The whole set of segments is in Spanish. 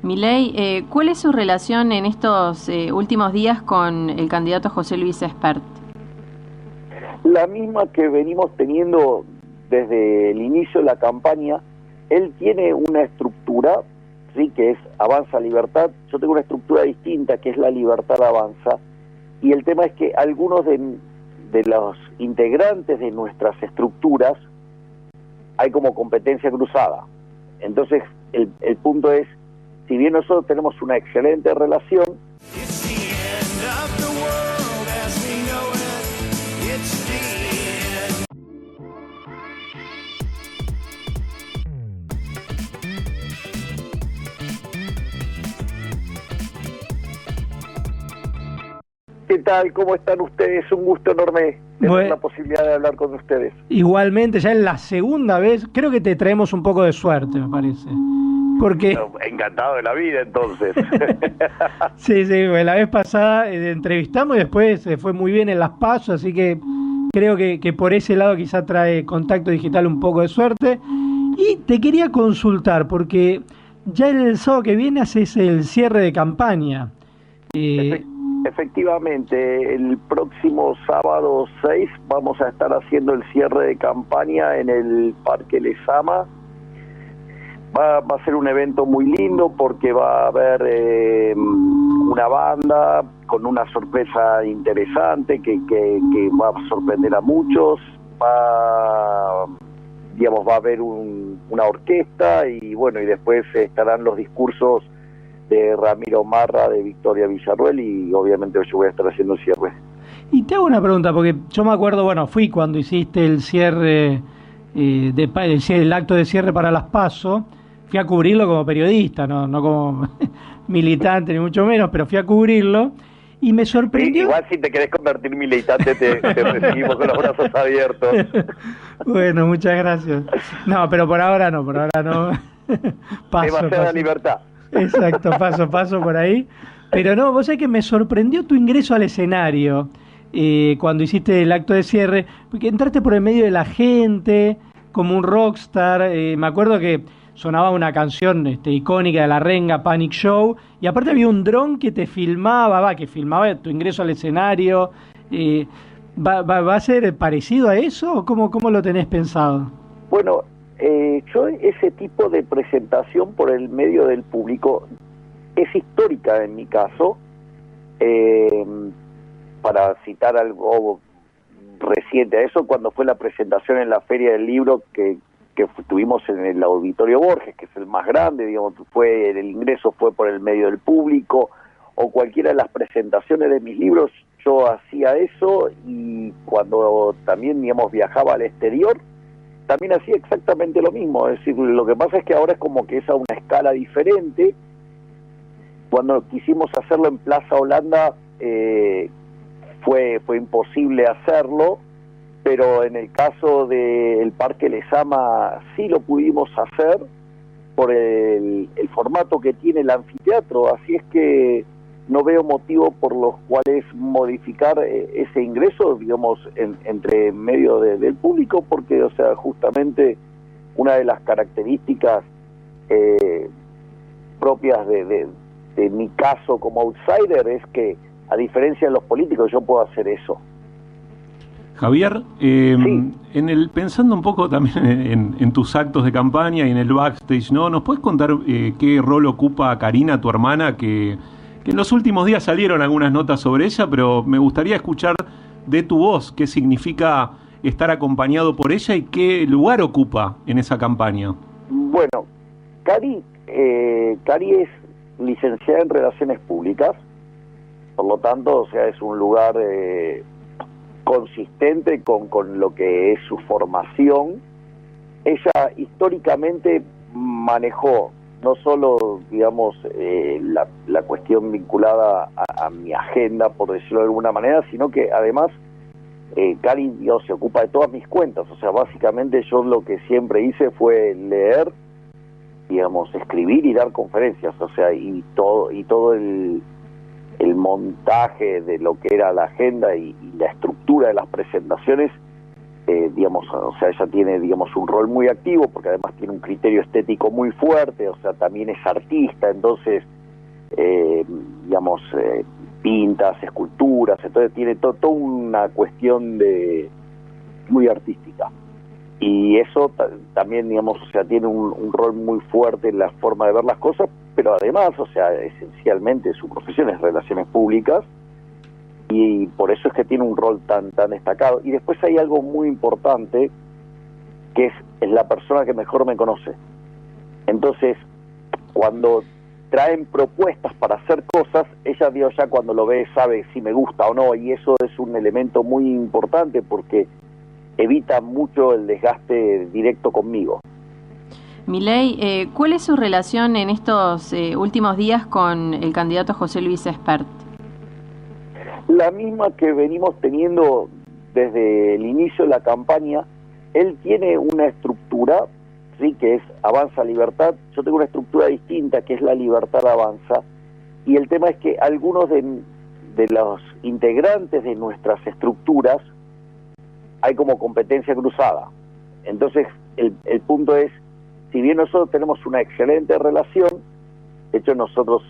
Milei, ¿cuál es su relación en estos últimos días con el candidato José Luis Espert? La misma que venimos teniendo desde el inicio de la campaña. Él tiene una estructura, sí, que es Avanza Libertad. Yo tengo una estructura distinta, que es la Libertad Avanza, y el tema es que algunos de los integrantes de nuestras estructuras hay como competencia cruzada. Entonces, el punto es, si bien nosotros tenemos una excelente relación, ¿qué tal? ¿Cómo están ustedes? Un gusto enorme tener la posibilidad de hablar con ustedes. Igualmente, ya es la segunda vez, creo que te traemos un poco de suerte, me parece. Porque... Encantado de la vida, entonces. Sí, la vez pasada entrevistamos y después fue muy bien en las PASO, así que creo que por ese lado quizá trae Contacto Digital un poco de suerte. Y te quería consultar, porque ya el sábado que viene haces el cierre de campaña. Efectivamente, el próximo sábado 6 vamos a estar haciendo el cierre de campaña en el Parque Lezama. Va a ser un evento muy lindo porque va a haber una banda con una sorpresa interesante que va a sorprender a muchos. Va a haber una orquesta y bueno, y después estarán los discursos de Ramiro Marra, de Victoria Villarruel, y obviamente yo voy a estar haciendo el cierre. Y te hago una pregunta, porque yo me acuerdo, fui cuando hiciste el cierre, el acto de cierre para las PASO, fui a cubrirlo como periodista, no como militante ni mucho menos, pero fui a cubrirlo y me sorprendió. Igual si te querés convertir en militante te recibimos con los brazos abiertos. Bueno, muchas gracias. No, pero por ahora no. Demasiada libertad. Exacto, paso por ahí. Pero no, vos sabés que me sorprendió tu ingreso al escenario cuando hiciste el acto de cierre, porque entraste por el medio de la gente, como un rockstar. Me acuerdo que sonaba una canción icónica de La Renga, Panic Show, y aparte había un dron que te filmaba, que filmaba tu ingreso al escenario. ¿Va a ser parecido a eso o cómo lo tenés pensado? Bueno, yo ese tipo de presentación por el medio del público es histórica en mi caso. Para citar algo reciente a eso, cuando fue la presentación en la Feria del Libro que tuvimos en el Auditorio Borges, que es el más grande, el ingreso fue por el medio del público, o cualquiera de las presentaciones de mis libros, yo hacía eso, y cuando también, viajaba al exterior, también hacía exactamente lo mismo. Es decir, lo que pasa es que ahora es como que es a una escala diferente. Cuando quisimos hacerlo en Plaza Holanda, fue imposible hacerlo, pero en el caso del Parque Lezama sí lo pudimos hacer por el formato que tiene el anfiteatro, así es que no veo motivo por los cuales modificar ese ingreso, entre medio del público, porque, justamente una de las características propias de mi caso como outsider es que, a diferencia de los políticos, yo puedo hacer eso. Javier, sí. Pensando un poco también en tus actos de campaña y en el backstage, ¿nos puedes contar qué rol ocupa Karina, tu hermana, que en los últimos días salieron algunas notas sobre ella, pero me gustaría escuchar de tu voz qué significa estar acompañado por ella y qué lugar ocupa en esa campaña? Bueno, Cari es licenciada en Relaciones Públicas, por lo tanto, es un lugar consistente con lo que es su formación. Ella históricamente manejó no solo, la cuestión vinculada a mi agenda, por decirlo de alguna manera, sino que además Cari se ocupa de todas mis cuentas. Básicamente yo lo que siempre hice fue leer, escribir y dar conferencias, y todo el montaje de lo que era la agenda y la estructura de las presentaciones digamos, o sea, ella tiene, digamos, un rol muy activo, porque además tiene un criterio estético muy fuerte, o sea, también es artista, entonces, digamos, pintas, esculturas, entonces tiene toda una cuestión muy artística. Y eso también, digamos, o sea, tiene un rol muy fuerte en la forma de ver las cosas, pero además, o sea, esencialmente su profesión es relaciones públicas, y por eso es que tiene un rol tan destacado. Y después hay algo muy importante, que es la persona que mejor me conoce. Entonces, cuando traen propuestas para hacer cosas, ella, Dios, ya cuando lo ve sabe si me gusta o no, y eso es un elemento muy importante porque evita mucho el desgaste directo conmigo. Milei, ¿cuál es su relación en estos últimos días con el candidato José Luis Espert? La misma que venimos teniendo desde el inicio de la campaña. Él tiene una estructura, sí, que es Avanza Libertad. Yo tengo una estructura distinta, que es la Libertad Avanza, y el tema es que algunos de los integrantes de nuestras estructuras hay como competencia cruzada. Entonces, el punto es, si bien nosotros tenemos una excelente relación, de hecho nosotros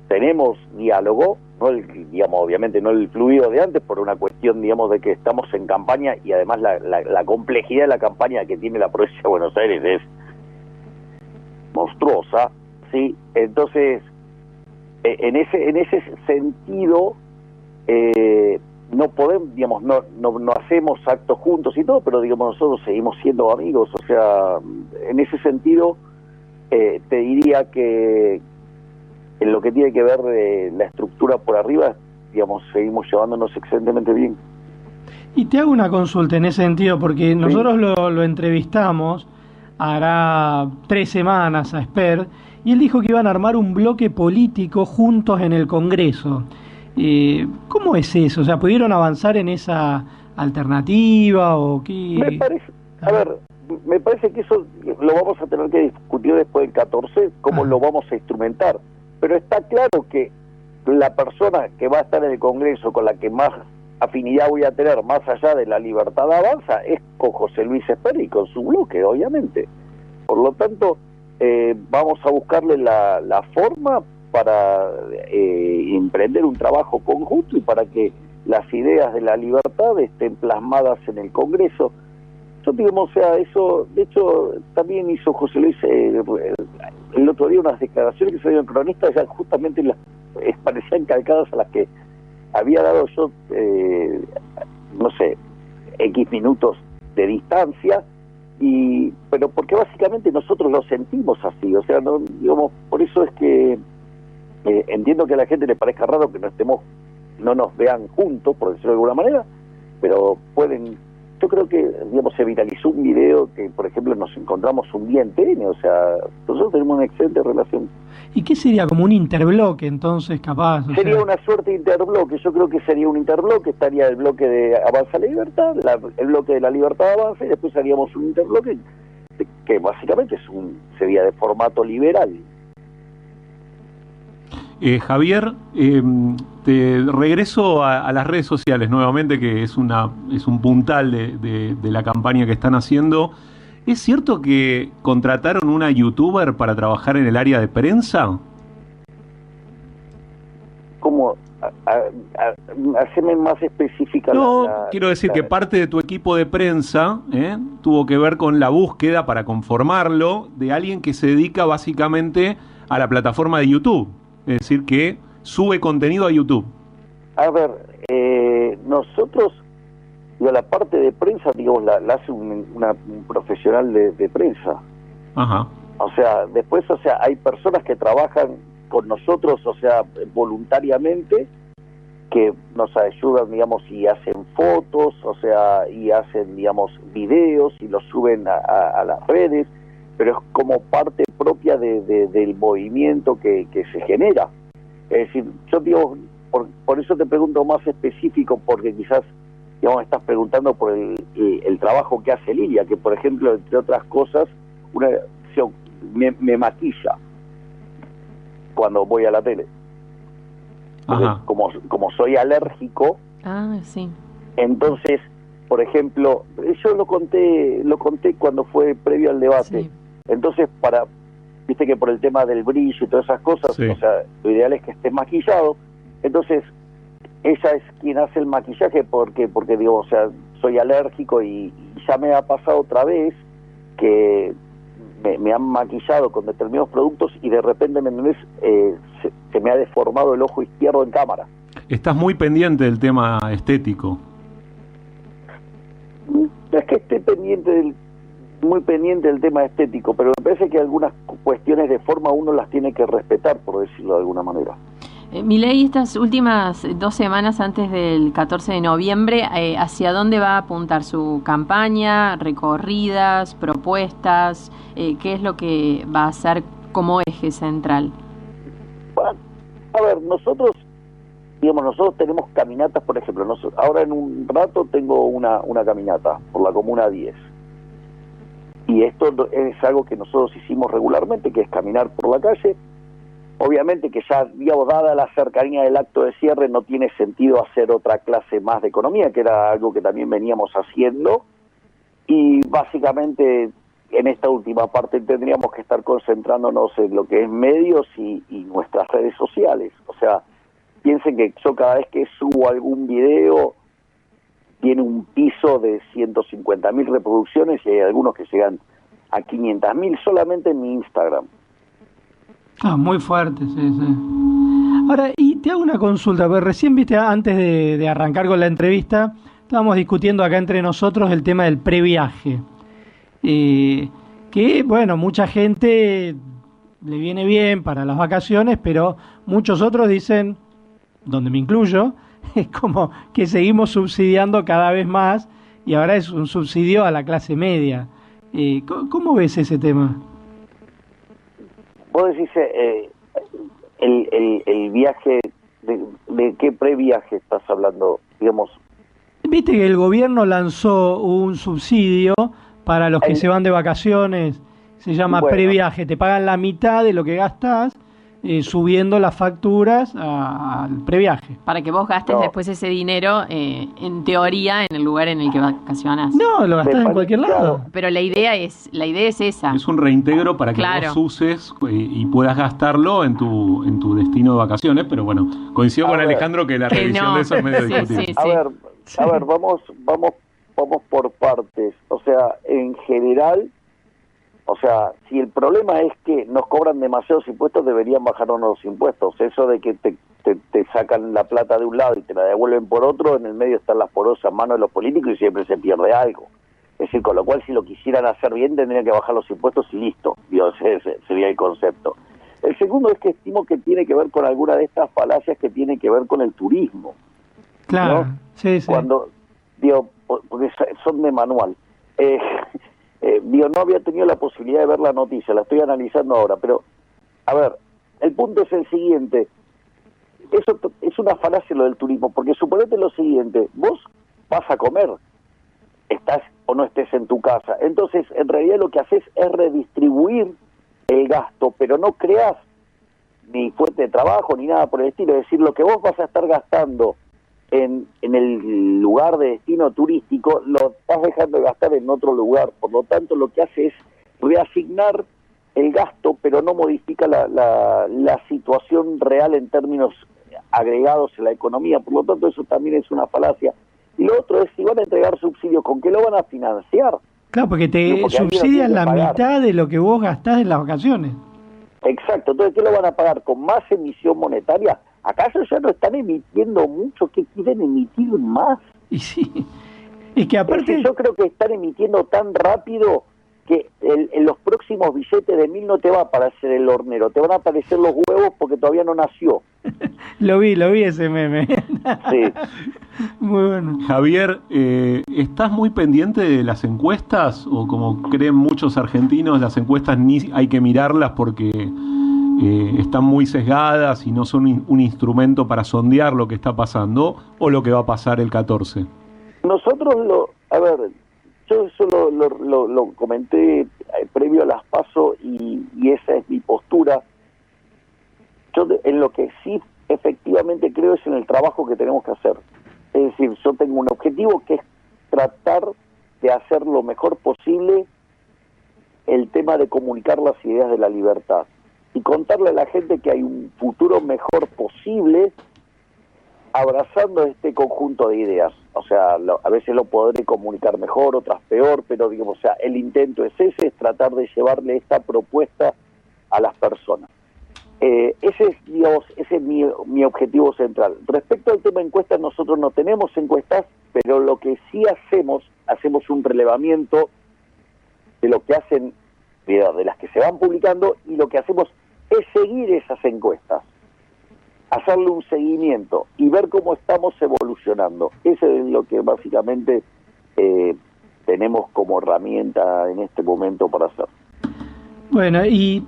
tenemos diálogo, no digamos, obviamente no el fluido de antes, por una cuestión, digamos, de que estamos en campaña, y además la complejidad de la campaña que tiene la provincia de Buenos Aires es monstruosa, ¿sí? Entonces, en ese sentido, no podemos, digamos, no hacemos actos juntos y todo, pero digamos, nosotros seguimos siendo amigos. O sea, en ese sentido, te diría que en lo que tiene que ver la estructura por arriba, digamos, seguimos llevándonos excelentemente bien. Y te hago una consulta en ese sentido, porque nosotros lo entrevistamos hará 3 semanas a Espert, y él dijo que iban a armar un bloque político juntos en el Congreso. ¿Cómo es eso? O sea, ¿pudieron avanzar en esa alternativa o qué? Me parece que eso lo vamos a tener que discutir después del 14, cómo lo vamos a instrumentar. Pero está claro que la persona que va a estar en el Congreso con la que más afinidad voy a tener, más allá de la Libertad Avanza, es con José Luis Espert y con su bloque, obviamente. Por lo tanto, vamos a buscarle la forma para emprender un trabajo conjunto y para que las ideas de la libertad estén plasmadas en el Congreso. Yo, digamos, o sea, eso, de hecho, también hizo José Luis el otro día unas declaraciones que se dieron en Cronista, ya justamente parecían calcadas a las que había dado yo, no sé, X minutos de distancia, pero porque básicamente nosotros lo sentimos así. O sea, no, digamos, por eso es que entiendo que a la gente le parezca raro que no nos vean juntos, por decirlo de alguna manera, pero yo creo que, digamos, se viralizó un video que, por ejemplo, nos encontramos un día en TN, o sea, nosotros tenemos una excelente relación. ¿Y qué sería? ¿Como un interbloque, entonces, capaz? Sería una suerte de interbloque. Yo creo que sería un interbloque. Estaría el bloque de Avanza la Libertad, el bloque de la Libertad Avanza, y después haríamos un interbloque que básicamente sería de formato liberal. Javier, te regreso a las redes sociales nuevamente, que es un puntal de la campaña que están haciendo. ¿Es cierto que contrataron una youtuber para trabajar en el área de prensa? ¿Cómo? Haceme más específica. No, quiero decir que parte de tu equipo de prensa tuvo que ver con la búsqueda para conformarlo de alguien que se dedica básicamente a la plataforma de YouTube. Es decir, que sube contenido a YouTube. A ver, nosotros, la parte de prensa, digamos, la hace un profesional de prensa. Ajá. O sea, después, o sea, hay personas que trabajan con nosotros, o sea, voluntariamente, que nos ayudan, digamos, y hacen fotos, o sea, y hacen, digamos, videos y los suben a las redes, pero es como parte propia del movimiento que se genera. Es decir, yo digo, por eso te pregunto más específico, porque quizás, digamos, estás preguntando por el trabajo que hace Lilia, que, por ejemplo, entre otras cosas, me maquilla cuando voy a la tele. Entonces, como soy alérgico, sí. entonces por ejemplo, yo lo conté cuando fue previo al debate. Sí. Entonces, viste que por el tema del brillo y todas esas cosas, Sí. o sea, lo ideal es que estés maquillado. Entonces, ella es quien hace el maquillaje porque digo, o sea, soy alérgico y ya me ha pasado otra vez que me han maquillado con determinados productos y de repente, ¿me entendés? Se me ha deformado el ojo izquierdo en cámara. Estás muy pendiente del tema estético. No es que esté muy pendiente del tema estético, pero me parece que algunas cuestiones de forma uno las tiene que respetar, por decirlo de alguna manera. Milei, estas últimas 2 semanas antes del 14 de noviembre, ¿hacia dónde va a apuntar su campaña, recorridas, propuestas? ¿Qué es lo que va a hacer como eje central? A ver, nosotros tenemos caminatas, por ejemplo, ahora en un rato tengo una caminata por la Comuna 10. Y esto es algo que nosotros hicimos regularmente, que es caminar por la calle. Obviamente que ya, digamos, dada la cercanía del acto de cierre, no tiene sentido hacer otra clase más de economía, que era algo que también veníamos haciendo. Y básicamente en esta última parte tendríamos que estar concentrándonos en lo que es medios y nuestras redes sociales. O sea, piensen que yo cada vez que subo algún video tiene un piso de 150.000 reproducciones y hay algunos que llegan a 500.000 solamente en mi Instagram. Muy fuerte, sí. Ahora, y te hago una consulta, porque recién viste, antes de arrancar con la entrevista, estábamos discutiendo acá entre nosotros el tema del previaje. Que, bueno, mucha gente le viene bien para las vacaciones, pero muchos otros dicen, donde me incluyo, es como que seguimos subsidiando cada vez más y ahora es un subsidio a la clase media. ¿Cómo ves ese tema? Vos decís el viaje, ¿de qué previaje estás hablando? Digamos, viste que el gobierno lanzó un subsidio para los que se van de vacaciones, se llama previaje, te pagan la mitad de lo que gastás, subiendo las facturas al previaje. Para que vos gastes después ese dinero, en teoría, en el lugar en el que vacacionás. No, lo gastás en cualquier lado. Pero la idea es esa. Es un reintegro para que vos uses y puedas gastarlo en tu destino de vacaciones, pero bueno, coincido con Alejandro que la revisión de eso es medio discutible. Sí. A ver, vamos por partes. O sea, en general, o sea, si el problema es que nos cobran demasiados impuestos, deberían bajarnos los impuestos. Eso de que te sacan la plata de un lado y te la devuelven por otro, en el medio están las porosas manos de los políticos y siempre se pierde algo. Es decir, con lo cual, si lo quisieran hacer bien, tendrían que bajar los impuestos y listo. Ese sería el concepto. El segundo es que estimo que tiene que ver con alguna de estas falacias que tiene que ver con el turismo. Claro, ¿no? Sí. Cuando, porque son de manual. No había tenido la posibilidad de ver la noticia, la estoy analizando ahora, pero, a ver, el punto es el siguiente. Eso es una falacia lo del turismo, porque suponete lo siguiente, vos vas a comer, estás o no estés en tu casa, entonces en realidad lo que haces es redistribuir el gasto, pero no creas ni fuente de trabajo ni nada por el estilo, es decir, lo que vos vas a estar gastando en el lugar de destino turístico, lo estás dejando de gastar en otro lugar, por lo tanto lo que hace es reasignar el gasto, pero no modifica la situación real en términos agregados en la economía, por lo tanto eso también es una falacia. Y lo otro es, si van a entregar subsidios, ¿con qué lo van a financiar? Claro, porque te subsidian la mitad de lo que vos gastás en las vacaciones. Exacto, entonces ¿qué lo van a pagar? ¿Con más emisión monetaria? ¿Acaso ya no están emitiendo mucho? ¿Qué quieren emitir más? Y sí, es que aparte... yo creo que están emitiendo tan rápido que en los próximos billetes de 1.000 no te va a aparecer el hornero, te van a aparecer los huevos porque todavía no nació. Lo vi ese meme. Sí. Muy bueno. Javier, ¿estás muy pendiente de las encuestas? O como creen muchos argentinos, las encuestas ni hay que mirarlas porque están muy sesgadas y no son un instrumento para sondear lo que está pasando o lo que va a pasar el 14. Nosotros yo eso lo comenté previo a las PASO y esa es mi postura. Yo en lo que sí efectivamente creo es en el trabajo que tenemos que hacer. Es decir, yo tengo un objetivo que es tratar de hacer lo mejor posible el tema de comunicar las ideas de la libertad y contarle a la gente que hay un futuro mejor posible abrazando este conjunto de ideas. O sea, a veces lo podré comunicar mejor, otras peor, pero digamos, o sea, el intento es ese, es tratar de llevarle esta propuesta a las personas. Ese es mi objetivo central. Respecto al tema encuestas, nosotros no tenemos encuestas, pero lo que sí hacemos un relevamiento de lo que hacen, de las que se van publicando, y lo que hacemos es seguir esas encuestas, hacerle un seguimiento y ver cómo estamos evolucionando. Eso es lo que básicamente tenemos como herramienta en este momento para hacer. Bueno, y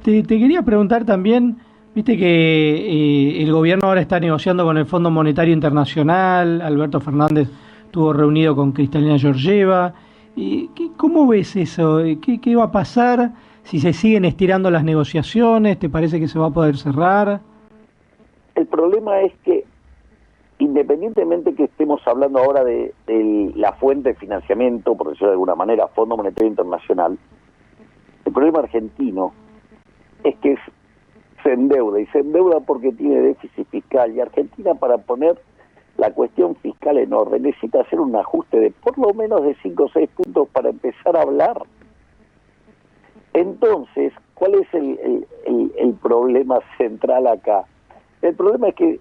te quería preguntar también, viste que el gobierno ahora está negociando con el Fondo Monetario Internacional, Alberto Fernández estuvo reunido con Kristalina Georgieva. ¿Cómo ves eso? ¿Qué va a pasar si se siguen estirando las negociaciones? ¿Te parece que se va a poder cerrar? El problema es que, independientemente que estemos hablando ahora de la fuente de financiamiento, por decirlo de alguna manera, Fondo Monetario Internacional, el problema argentino es que se endeuda porque tiene déficit fiscal, y Argentina, para poner la cuestión fiscal en orden, necesita hacer un ajuste de por lo menos de 5 o 6 puntos para empezar a hablar. Entonces, ¿cuál es el problema central acá? El problema es que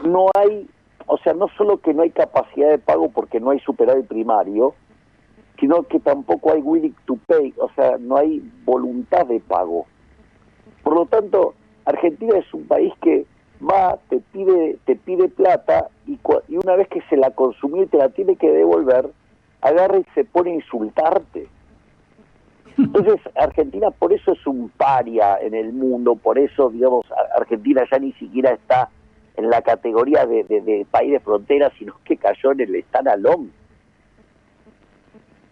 no hay, o sea, no solo que no hay capacidad de pago porque no hay superávit primario, sino que tampoco hay willing to pay, o sea, no hay voluntad de pago. Por lo tanto, Argentina es un país que va, te pide plata, y una vez que se la consumió y te la tiene que devolver, agarra y se pone a insultarte. Entonces, Argentina por eso es un paria en el mundo, por eso, digamos, Argentina ya ni siquiera está en la categoría de país de frontera, sino que cayó en el stand-alone.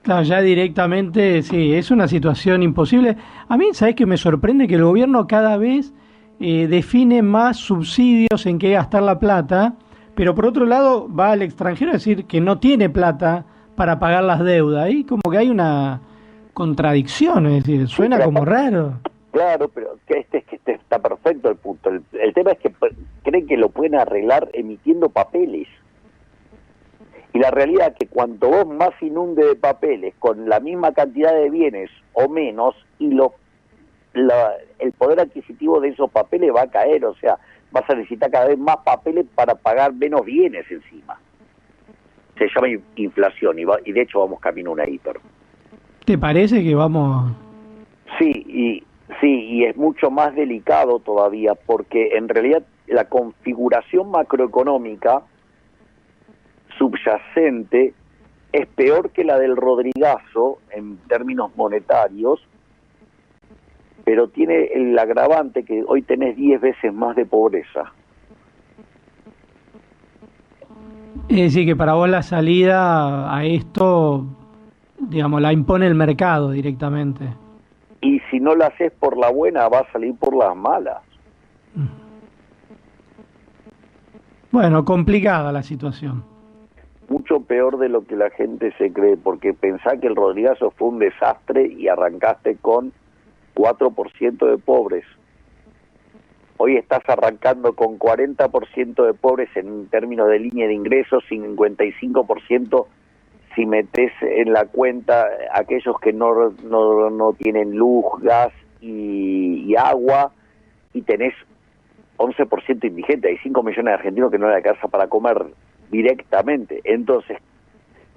Claro, ya directamente, sí, es una situación imposible. A mí, ¿sabés qué me sorprende? Que el gobierno cada vez define más subsidios en qué gastar la plata, pero por otro lado va al extranjero a decir que no tiene plata para pagar las deudas. Ahí como que hay una contradicción, es decir, suena como raro. Claro, pero este está perfecto el punto. El tema es que creen que lo pueden arreglar emitiendo papeles. Y la realidad es que cuanto vos más inunde de papeles, con la misma cantidad de bienes o menos, y el poder adquisitivo de esos papeles va a caer, o sea, vas a necesitar cada vez más papeles para pagar menos bienes encima. Se llama inflación, y de hecho vamos camino a una hiper. ¿Te parece que vamos...? Sí, y es mucho más delicado todavía, porque en realidad la configuración macroeconómica subyacente es peor que la del Rodrigazo en términos monetarios, pero tiene el agravante que hoy tenés 10 veces más de pobreza. Es decir, que para vos la salida a esto, digamos, la impone el mercado directamente. Y si no la haces por la buena, va a salir por las malas. Bueno, complicada la situación. Mucho peor de lo que la gente se cree, porque pensá que el Rodrigazo fue un desastre y arrancaste con 4% de pobres. Hoy estás arrancando con 40% de pobres en términos de línea de ingresos, 55% si metes en la cuenta aquellos que no tienen luz, gas y agua, y tenés 11% indigente. Hay 5 millones de argentinos que no les alcanza para comer directamente. Entonces,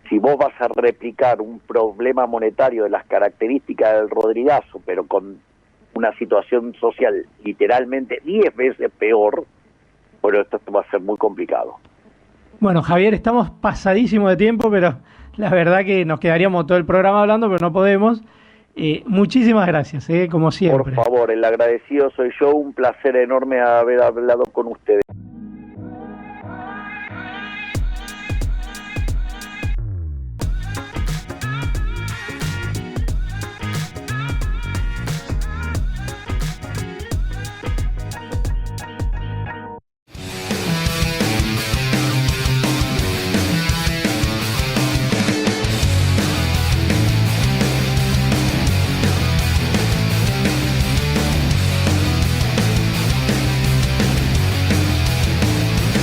si vos vas a replicar un problema monetario de las características del Rodrigazo, pero con una situación social literalmente 10 veces peor, bueno, esto va a ser muy complicado. Bueno, Javier, estamos pasadísimos de tiempo, pero la verdad que nos quedaríamos todo el programa hablando, pero no podemos. Muchísimas gracias, como siempre. Por favor, el agradecido soy yo, un placer enorme haber hablado con ustedes.